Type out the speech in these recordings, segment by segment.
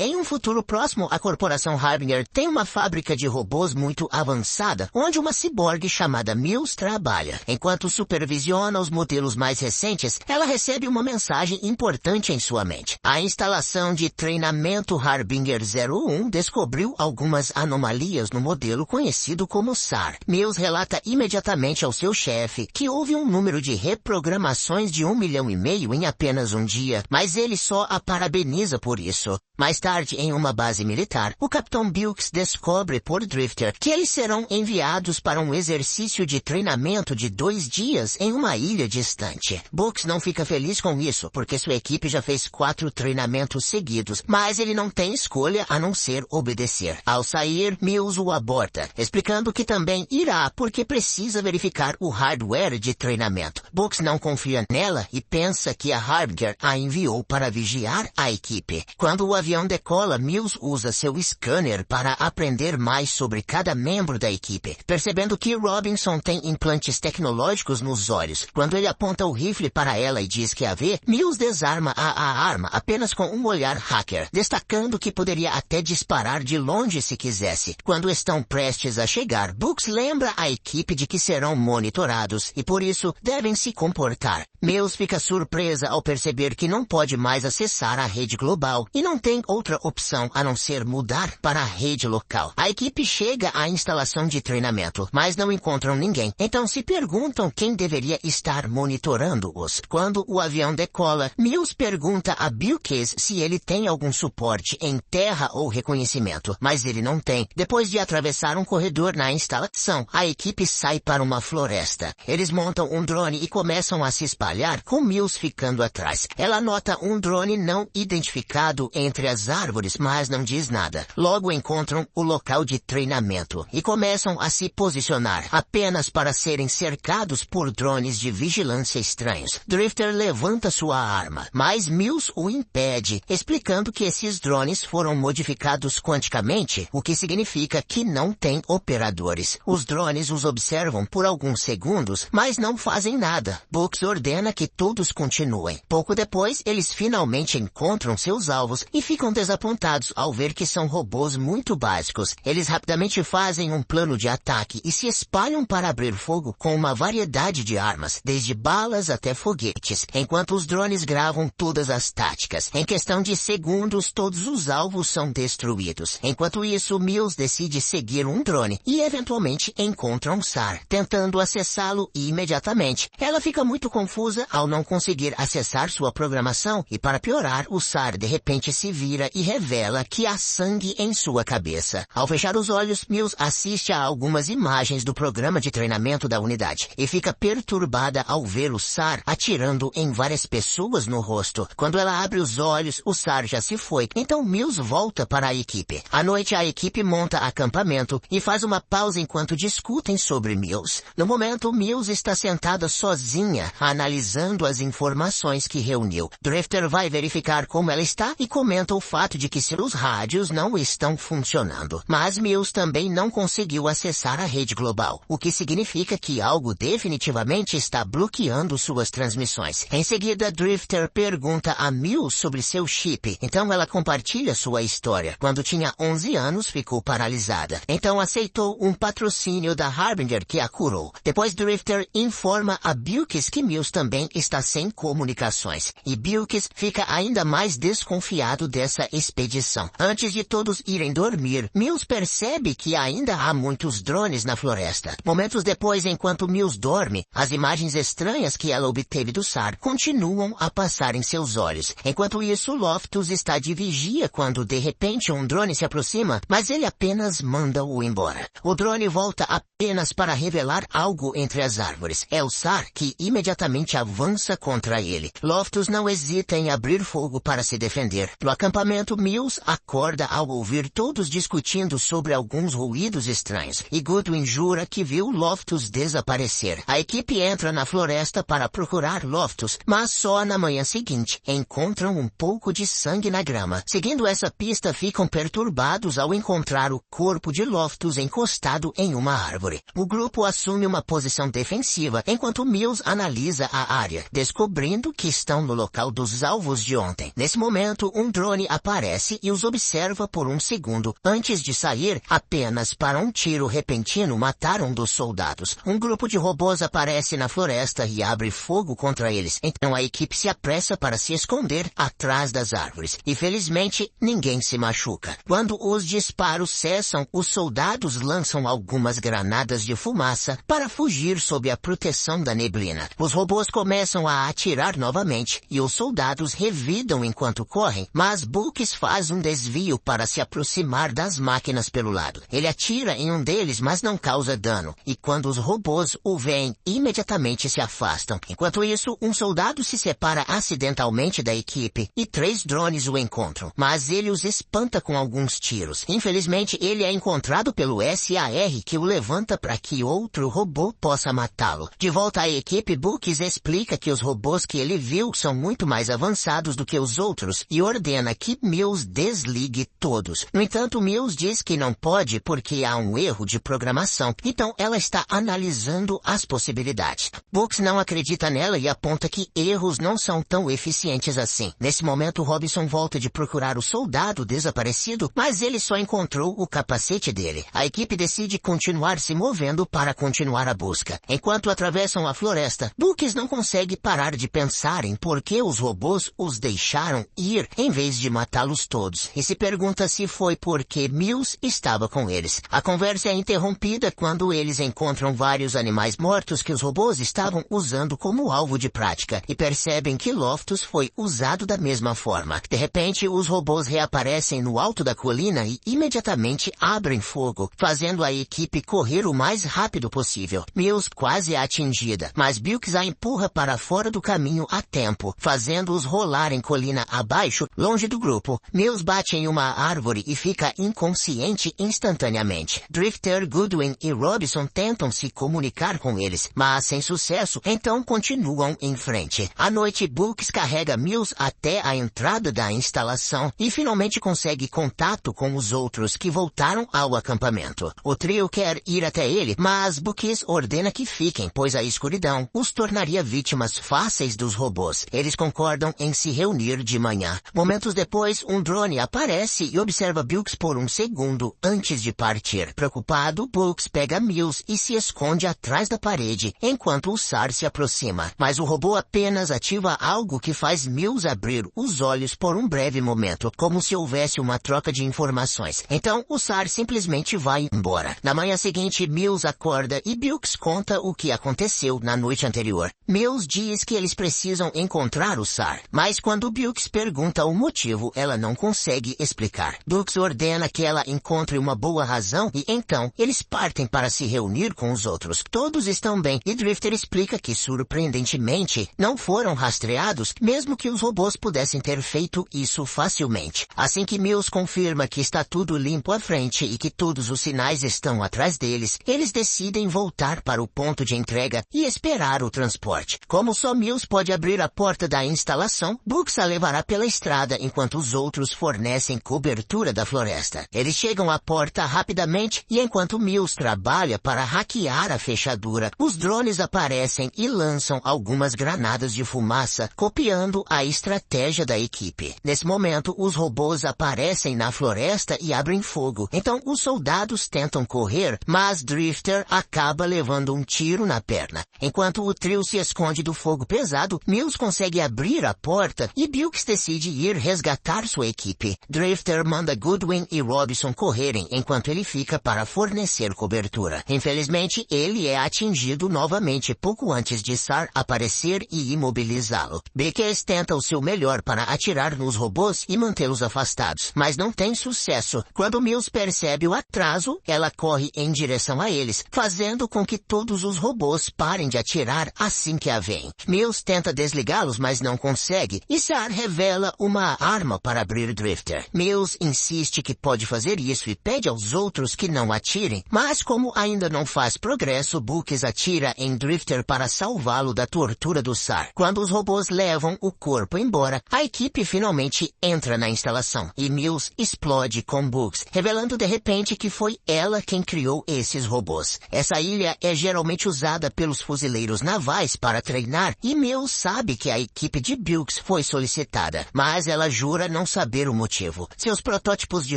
Em um futuro próximo, a corporação Harbinger tem uma fábrica de robôs muito avançada, onde uma ciborgue chamada Mills trabalha. Enquanto supervisiona os modelos mais recentes, ela recebe uma mensagem importante em sua mente. A instalação de treinamento Harbinger 01 descobriu algumas anomalias no modelo conhecido como SAR. Mills relata imediatamente ao seu chefe que houve um número de reprogramações de 1,5 milhão em apenas um dia, mas ele só a parabeniza por isso. Mais tarde, em uma base militar, o Capitão Bilks descobre por Drifter que eles serão enviados para um exercício de treinamento de 2 dias em uma ilha distante. Bilks não fica feliz com isso, porque sua equipe já fez 4 treinamentos seguidos, mas ele não tem escolha a não ser obedecer. Ao sair, Mills o aborda, explicando que também irá porque precisa verificar o hardware de treinamento. Bilks não confia nela e pensa que a Harbinger a enviou para vigiar a equipe. Quando o avião decola, Mills usa seu scanner para aprender mais sobre cada membro da equipe, percebendo que Robinson tem implantes tecnológicos nos olhos. Quando ele aponta o rifle para ela e diz que a vê, Mills desarma a arma apenas com um olhar hacker, destacando que poderia até disparar de longe se quisesse. Quando estão prestes a chegar, Bilks lembra a equipe de que serão monitorados e por isso devem se comportar. Mills fica surpresa ao perceber que não pode mais acessar a rede global e não tem outra opção a não ser mudar para a rede local. A equipe chega à instalação de treinamento, mas não encontram ninguém. Então se perguntam quem deveria estar monitorando-os. Quando o avião decola, Mills pergunta a Bilks se ele tem algum suporte em terra ou reconhecimento, mas ele não tem. Depois de atravessar um corredor na instalação, a equipe sai para uma floresta. Eles montam um drone e começam a se espalhar, com Mills ficando atrás. Ela nota um drone não identificado entre as árvores, mas não diz nada. Logo encontram o local de treinamento e começam a se posicionar, apenas para serem cercados por drones de vigilância estranhos. Drifter levanta sua arma, mas Mills o impede, explicando que esses drones foram modificados quanticamente, o que significa que não tem operadores. Os drones os observam por alguns segundos, mas não fazem nada. Bilks ordena que todos continuem. Pouco depois, eles finalmente encontram seus alvos e ficam desapontados ao ver que são robôs muito básicos. Eles rapidamente fazem um plano de ataque e se espalham para abrir fogo com uma variedade de armas, desde balas até foguetes, enquanto os drones gravam todas as táticas. Em questão de segundos, todos os alvos são destruídos. Enquanto isso, Mills decide seguir um drone e eventualmente encontra um SAR, tentando acessá-lo imediatamente. Ela fica muito confusa ao não conseguir acessar sua programação e, para piorar, o SAR de repente se vira e revela que há sangue em sua cabeça. Ao fechar os olhos, Mills assiste a algumas imagens do programa de treinamento da unidade e fica perturbada ao ver o SAR atirando em várias pessoas no rosto. Quando ela abre os olhos, o SAR já se foi, então Mills volta para a equipe. À noite, a equipe monta acampamento e faz uma pausa enquanto discutem sobre Mills. No momento, Mills está sentada sozinha, analisando as informações que reuniu. Drifter vai verificar como ela está e comenta o fato de que seus rádios não estão funcionando. Mas Mills também não conseguiu acessar a rede global, o que significa que algo definitivamente está bloqueando suas transmissões. Em seguida, Drifter pergunta a Mills sobre seu chip, então ela compartilha sua história. Quando tinha 11 anos, ficou paralisada. Então aceitou um patrocínio da Harbinger que a curou. Depois, Drifter informa a Bilks que Mills também está sem comunicações, e Bilks fica ainda mais desconfiado dessa expedição. Antes de todos irem dormir, Mills percebe que ainda há muitos drones na floresta. Momentos depois, enquanto Mills dorme, as imagens estranhas que ela obteve do SAR continuam a passar em seus olhos. Enquanto isso, Loftus está de vigia quando, de repente, um drone se aproxima, mas ele apenas manda-o embora. O drone volta apenas para revelar algo entre as árvores. É o SAR que imediatamente avança contra ele. Loftus não hesita em abrir fogo para se defender. No acampamento, Mills acorda ao ouvir todos discutindo sobre alguns ruídos estranhos, e Goodwin jura que viu Loftus desaparecer. A equipe entra na floresta para procurar Loftus, mas só na manhã seguinte encontram um pouco de sangue na grama. Seguindo essa pista, ficam perturbados ao encontrar o corpo de Loftus encostado em uma árvore. O grupo assume uma posição defensiva, enquanto Mills analisa a a área, descobrindo que estão no local dos alvos de ontem. Nesse momento, um drone aparece e os observa por um segundo, antes de sair apenas para um tiro repentino matar um dos soldados. Um grupo de robôs aparece na floresta e abre fogo contra eles, então a equipe se apressa para se esconder atrás das árvores. E felizmente, ninguém se machuca. Quando os disparos cessam, os soldados lançam algumas granadas de fumaça para fugir sob a proteção da neblina. Os robôs começam a atirar novamente e os soldados revidam enquanto correm, mas Books faz um desvio para se aproximar das máquinas pelo lado. Ele atira em um deles, mas não causa dano, e quando os robôs o veem, imediatamente se afastam. Enquanto isso, um soldado se separa acidentalmente da equipe e 3 drones o encontram, mas ele os espanta com alguns tiros. Infelizmente, ele é encontrado pelo SAR, que o levanta para que outro robô possa matá-lo. De volta à equipe, Books explica que os robôs que ele viu são muito mais avançados do que os outros e ordena que Mills desligue todos. No entanto, Mills diz que não pode porque há um erro de programação, então ela está analisando as possibilidades. Books não acredita nela e aponta que erros não são tão eficientes assim. Nesse momento, Robinson volta de procurar o soldado desaparecido, mas ele só encontrou o capacete dele. A equipe decide continuar se movendo para continuar a busca. Enquanto atravessam a floresta, Books não consegue parar de pensar em por que os robôs os deixaram ir em vez de matá-los todos, e se pergunta se foi porque Mills estava com eles. A conversa é interrompida quando eles encontram vários animais mortos que os robôs estavam usando como alvo de prática, e percebem que Loftus foi usado da mesma forma. De repente, os robôs reaparecem no alto da colina e imediatamente abrem fogo, fazendo a equipe correr o mais rápido possível. Mills quase é atingida, mas Books a empurra para fora do caminho a tempo, fazendo-os rolar em colina abaixo, longe do grupo. Mills bate em uma árvore e fica inconsciente instantaneamente. Drifter, Goodwin e Robinson tentam se comunicar com eles, mas sem sucesso, então continuam em frente. À noite, Books carrega Mills até a entrada da instalação e finalmente consegue contato com os outros que voltaram ao acampamento. O trio quer ir até ele, mas Books ordena que fiquem, pois a escuridão os tornaria vítimas fáceis dos robôs. Eles concordam em se reunir de manhã. Momentos depois, um drone aparece e observa Books por um segundo antes de partir. Preocupado, Books pega Mills e se esconde atrás da parede, enquanto o SAR se aproxima. Mas o robô apenas ativa algo que faz Mills abrir os olhos por um breve momento, como se houvesse uma troca de informações. Então, o SAR simplesmente vai embora. Na manhã seguinte, Mills acorda e Books conta o que aconteceu na noite anterior. Mills diz que eles precisam encontrar o SAR, mas quando Books pergunta o motivo, ela não consegue explicar. Books ordena que ela encontre uma boa razão e então eles partem para se reunir com os outros. Todos estão bem e Drifter explica que, surpreendentemente, não foram rastreados, mesmo que os robôs pudessem ter feito isso facilmente. Assim que Mills confirma que está tudo limpo à frente e que todos os sinais estão atrás deles, eles decidem voltar para o ponto de entrega e esperar o transporte. Como só Mills pode abrir a porta da instalação, Books a levará pela estrada enquanto os outros fornecem cobertura da floresta. Eles chegam à porta rapidamente e enquanto Mills trabalha para hackear a fechadura, os drones aparecem e lançam algumas granadas de fumaça, copiando a estratégia da equipe. Nesse momento, os robôs aparecem na floresta e abrem fogo. Então, os soldados tentam correr, mas Drifter acaba levando um tiro na perna. Enquanto o trio se esconde do fogo pesado, Mills consegue abrir a porta e Books decide ir resgatar sua equipe. Drifter manda Goodwin e Robinson correrem enquanto ele fica para fornecer cobertura. Infelizmente, ele é atingido novamente pouco antes de SAR aparecer e imobilizá-lo. Books tenta o seu melhor para atirar nos robôs e mantê-los afastados, mas não tem sucesso. Quando Mills percebe o atraso, ela corre em direção a eles, fazendo com que todos os robôs parem de atirar assim que a veem. Mills tenta desligá-los, mas não consegue, e SAR revela uma arma para abrir Drifter. Mills insiste que pode fazer isso e pede aos outros que não atirem, mas como ainda não faz progresso, Books atira em Drifter para salvá-lo da tortura do SAR. Quando os robôs levam o corpo embora, a equipe finalmente entra na instalação e Mills explode com Books, revelando de repente que foi ela quem criou esses robôs. Essa ilha é geralmente usada pelos fuzileiros navais para para treinar e Mills sabe que a equipe de Bilks foi solicitada, mas ela jura não saber o motivo. Seus protótipos de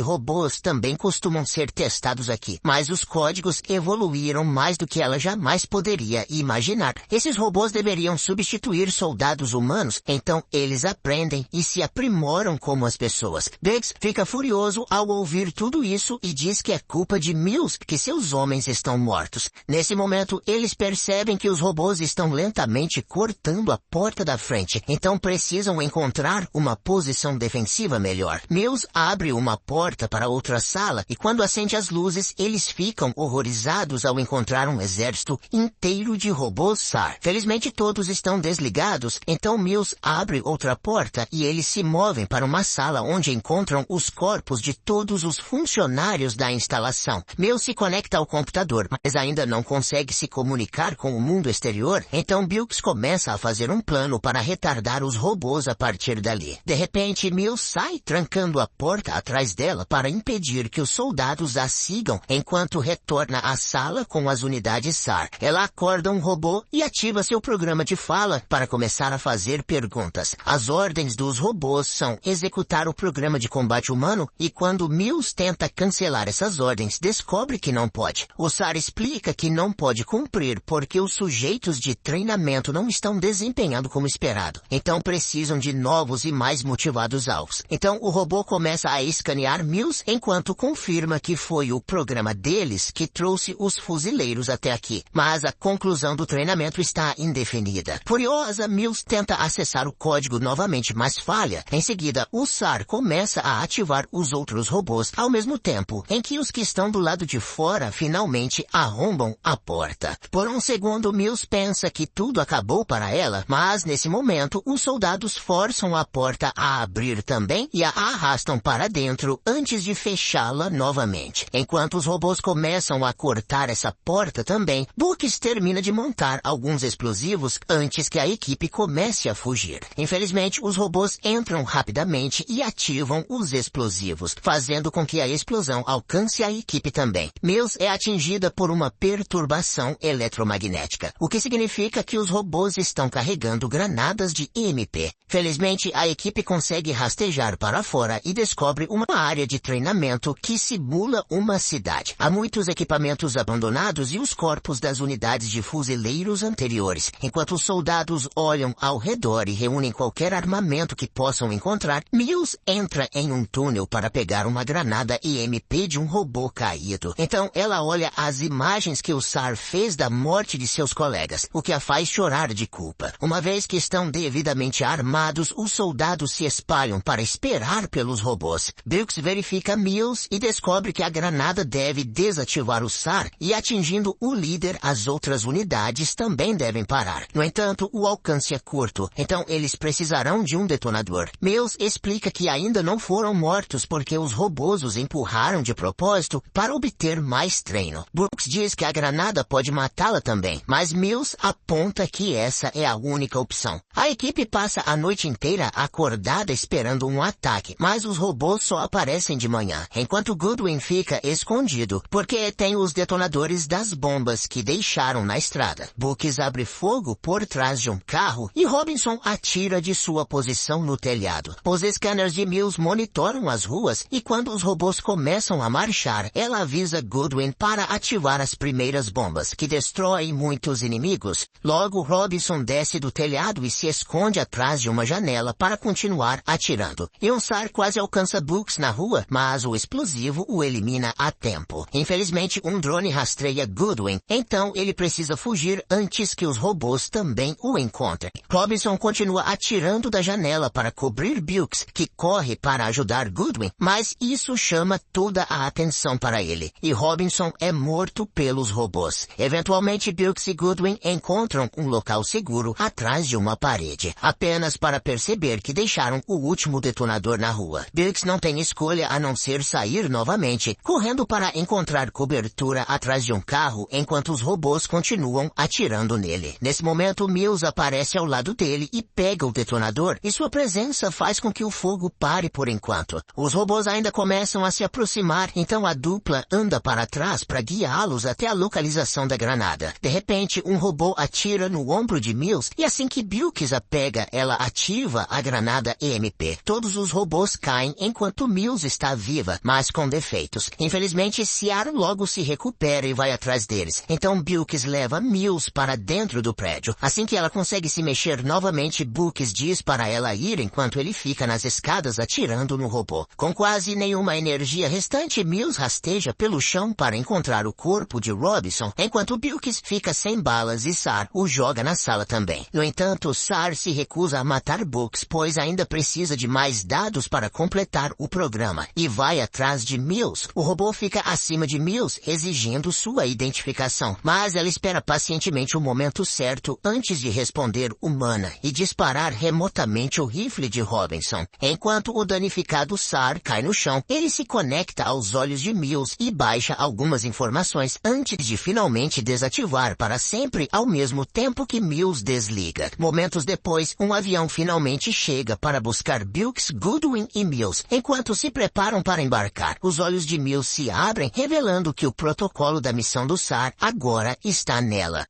robôs também costumam ser testados aqui, mas os códigos evoluíram mais do que ela jamais poderia imaginar. Esses robôs deveriam substituir soldados humanos, então eles aprendem e se aprimoram como as pessoas. Biggs fica furioso ao ouvir tudo isso e diz que é culpa de Mills que seus homens estão mortos. Nesse momento, eles percebem que os robôs estão lentamente cortando a porta da frente, então precisam encontrar uma posição defensiva melhor. Mills abre uma porta para outra sala e quando acende as luzes, eles ficam horrorizados ao encontrar um exército inteiro de robôs SAR. Felizmente todos estão desligados, então Mills abre outra porta e eles se movem para uma sala onde encontram os corpos de todos os funcionários da instalação. Mills se conecta ao computador, mas ainda não consegue se comunicar com o mundo exterior, então Bilks começa a fazer um plano para retardar os robôs a partir dali. De repente, Mills sai trancando a porta atrás dela para impedir que os soldados a sigam enquanto retorna à sala com as unidades SAR. Ela acorda um robô e ativa seu programa de fala para começar a fazer perguntas. As ordens dos robôs são executar o programa de combate humano e quando Mills tenta cancelar essas ordens, descobre que não pode. O SAR explica que não pode cumprir porque os sujeitos de treinamento não estão desempenhando como esperado. Então precisam de novos e mais motivados alvos. Então o robô começa a escanear Mills enquanto confirma que foi o programa deles que trouxe os fuzileiros até aqui. Mas a conclusão do treinamento está indefinida. Furiosa, Mills tenta acessar o código novamente, mas falha. Em seguida, o SAR começa a ativar os outros robôs ao mesmo tempo em que os que estão do lado de fora finalmente arrombam a porta. Por um segundo, Mills pensa que tudo acabou para ela, mas nesse momento os soldados forçam a porta a abrir também e a arrastam para dentro antes de fechá-la novamente. Enquanto os robôs começam a cortar essa porta também, Bilks termina de montar alguns explosivos antes que a equipe comece a fugir. Infelizmente, os robôs entram rapidamente e ativam os explosivos, fazendo com que a explosão alcance a equipe também. Mills é atingida por uma perturbação eletromagnética, o que significa que os robôs estão carregando granadas de EMP. Felizmente, a equipe consegue rastejar para fora e descobre uma área de treinamento que simula uma cidade. Há muitos equipamentos abandonados e os corpos das unidades de fuzileiros anteriores. Enquanto os soldados olham ao redor e reúnem qualquer armamento que possam encontrar, Mills entra em um túnel para pegar uma granada EMP de um robô caído. Então ela olha as imagens que o SAR fez da morte de seus colegas, o que a faz chorar de culpa. Uma vez que estão devidamente armados, os soldados se espalham para esperar pelos robôs. Bilks verifica Mills e descobre que a granada deve desativar o SAR e atingindo o líder, as outras unidades também devem parar. No entanto, o alcance é curto, então eles precisarão de um detonador. Mills explica que ainda não foram mortos porque os robôs os empurraram de propósito para obter mais treino. Brooks diz que a granada pode matá-la também, mas Mills aponta que essa é a única opção. A equipe passa a noite inteira acordada esperando um ataque, mas os robôs só aparecem de manhã, enquanto Goodwin fica escondido, porque tem os detonadores das bombas que deixaram na estrada. Brooks abre fogo por trás de um carro e Robinson atira de sua posição no telhado. Os scanners de Mills monitoram as ruas e quando os robôs começam a marchar, ela avisa Goodwin para ativar as primeiras bombas, que destroem muitos inimigos. Logo, Robinson desce do telhado e se esconde atrás de uma janela para continuar atirando. E um SAR quase alcança Brooks na rua, mas o explosivo o elimina a tempo. Infelizmente, um drone rastreia Goodwin, então ele precisa fugir antes que os robôs também o encontrem. Robinson continua atirando da janela para cobrir Bilks, que corre para ajudar Goodwin, mas isso chama toda a atenção para ele, e Robinson é morto pelos robôs. Eventualmente, Bilks e Goodwin encontram um local seguro atrás de uma parede, apenas para perceber que deixaram o último detonador na rua. Bilks não tem escolha a não ser sair novamente, correndo para encontrar cobertura atrás de um carro enquanto os robôs continuam atirando nele. Nesse momento, Mills aparece ao lado dele e pega o detonador, e sua presença faz com que o fogo pare por enquanto. Os robôs ainda começam a se aproximar, então a dupla anda para trás para guiá-los até a localização da granada. De repente, um robô atira atira no ombro de Mills e assim que Bilkis a pega, ela ativa a granada EMP. Todos os robôs caem enquanto Mills está viva, mas com defeitos. Infelizmente, Ciara logo se recupera e vai atrás deles. Então Bilkis leva Mills para dentro do prédio. Assim que ela consegue se mexer novamente, Bilkis diz para ela ir enquanto ele fica nas escadas atirando no robô. Com quase nenhuma energia restante, Mills rasteja pelo chão para encontrar o corpo de Robinson, enquanto Bilkis fica sem balas e Sar o joga na sala também. No entanto, Sar se recusa a matar Bilkis, pois ainda precisa de mais dados para completar o programa, e vai atrás de Mills. O robô fica acima de Mills, exigindo sua identificação, mas ela espera pacientemente o momento certo antes de responder humana e disparar remotamente o rifle de Robinson. Enquanto o danificado Sar cai no chão, ele se conecta aos olhos de Mills e baixa algumas informações antes de finalmente desativar para sempre ao mesmo tempo que Mills desliga. Momentos depois, um avião finalmente chega para buscar Bilkis, Goodwin e Mills. Enquanto se preparam para embarcar, os olhos de Mills se abrem, revelando que o protocolo da missão do Sar agora está nela.